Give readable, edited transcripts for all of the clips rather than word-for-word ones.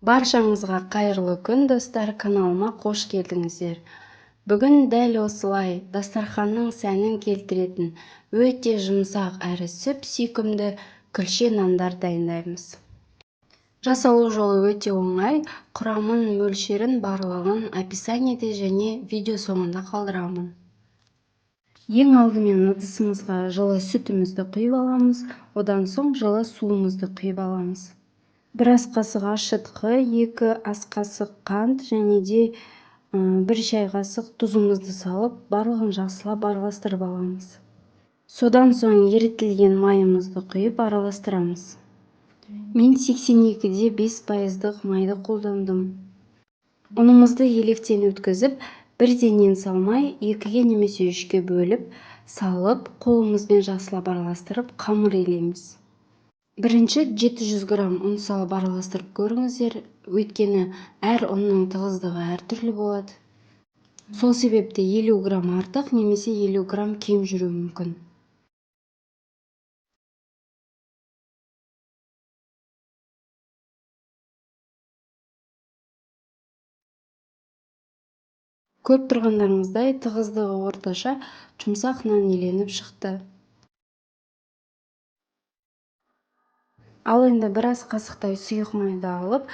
Баршаңызға қайырлы күн, достар, каналыма қош келдіңіздер. Бүгін дәл осылай дастарханның сәнін келтіретін өте жұмсақ әрі сүп сүйкімді күлше нандар дайындаймыз. Жасалу жолы өте оңай, құрамын, мөлшерін барлығын описаниеде және видео соңында қалдырамын. Ең алдымен ыдысымызға жылы сүтімізді құйып аламыз, одан соң жылы суымызды құйып аламыз. 1 ас қасық ашытқы, 2 ас қасық қант және де 1 шай қасық тұзымызды салып, барлығын жақсылап араластырып аламыз. Содан соң ерітілген майымызды құйып араластырамыз. Мен 82-де 5% майды қолдандым. Ұнымызды електен өткізіп, бірденен салмай, 2-ге немесе 3-ге бөліп, салып, қолымызбен жақсылап араластырып, қамыр илейміз. Бірінші 700 грамм ұн салып араластырып көріңіздер, өйткені әр ұнның тығыздығы әртүрлі болады. Сол себепті 50 грамм артық немесе 50 грамм кем жүруі мүмкін. Көріп тұрғандарыңыздай тығыздығы орташа жұмсақ нан иленіп шықты. Ал енді 1 ас қасықтай сұйық майды алып,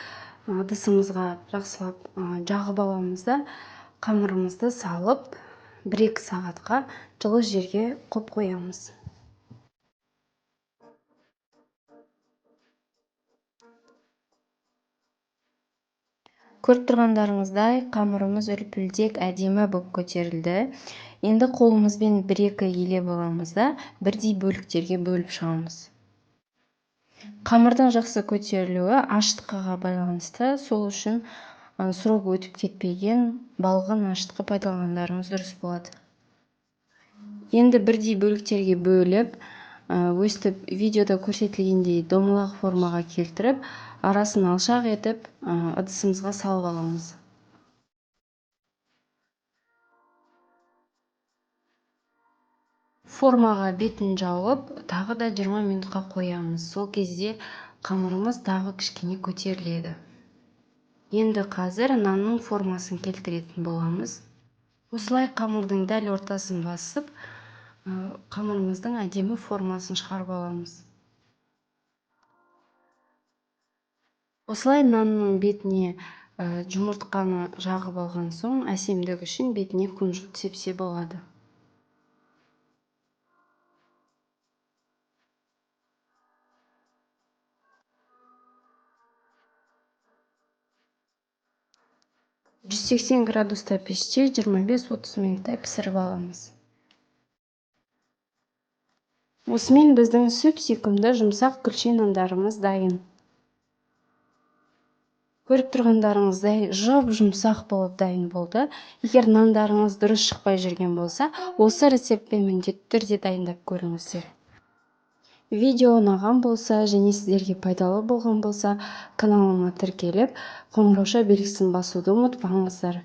ыдысымызға жақсылап жағып аламыз да, қамырымызды салып, 1-2 сағатқа жылы жерге қойып қоямыз. Көріп тұрғандарыңыздай қамырымыз үлпілдек әдемі болып көтерілді. Енді қолымызбен 1-2 елеп аламыз да, бірдей бөліктерге бөліп шығамыз. Қамырдың жақсы көтерілуі ашытқыға байланысты, сол үшін срок өтіп кетпеген балғын ашытқы пайдаланғандарыңыз дұрыс болады. Енді бірдей бөліктерге бөліп, өстіп видеода көрсетілгендей домалақ формаға келтіріп, арасын алшақ етіп, ыдысымызға салып аламыз. Формаға бетін жауып, тағы да 20 минутқа қоямыз. Сол кезде қамырымыз тағы кішкене көтеріледі. Енді қазір нанның формасын келтіретін боламыз. Осылай қамырдың дәл ортасын басып, қамырымыздың әдемі формасын шығарып аламыз. Осылай нанның бетіне жұмыртқаны жағып алған соң, әсемдік үшін бетіне күнжіт сепсе болады. «180 градуста пеште 25-30 минуттай пісіріп аламыз». Осымен біздің сүп сүйкімді жұмсақ күлше нандарымыз дайын. Көріп тұрғандарыңыздай жұмсақ болып дайын болды. Егер нандарыңыз дұрыс шықпай жүрген болса, осы рецептпен міндетті түрде дайындап көріңіздер. Видео ұнаған болса және сіздерге пайдалы болған болса, каналыма тіркеліп, қоңырауша белгісін басуды ұмытпаңыздар.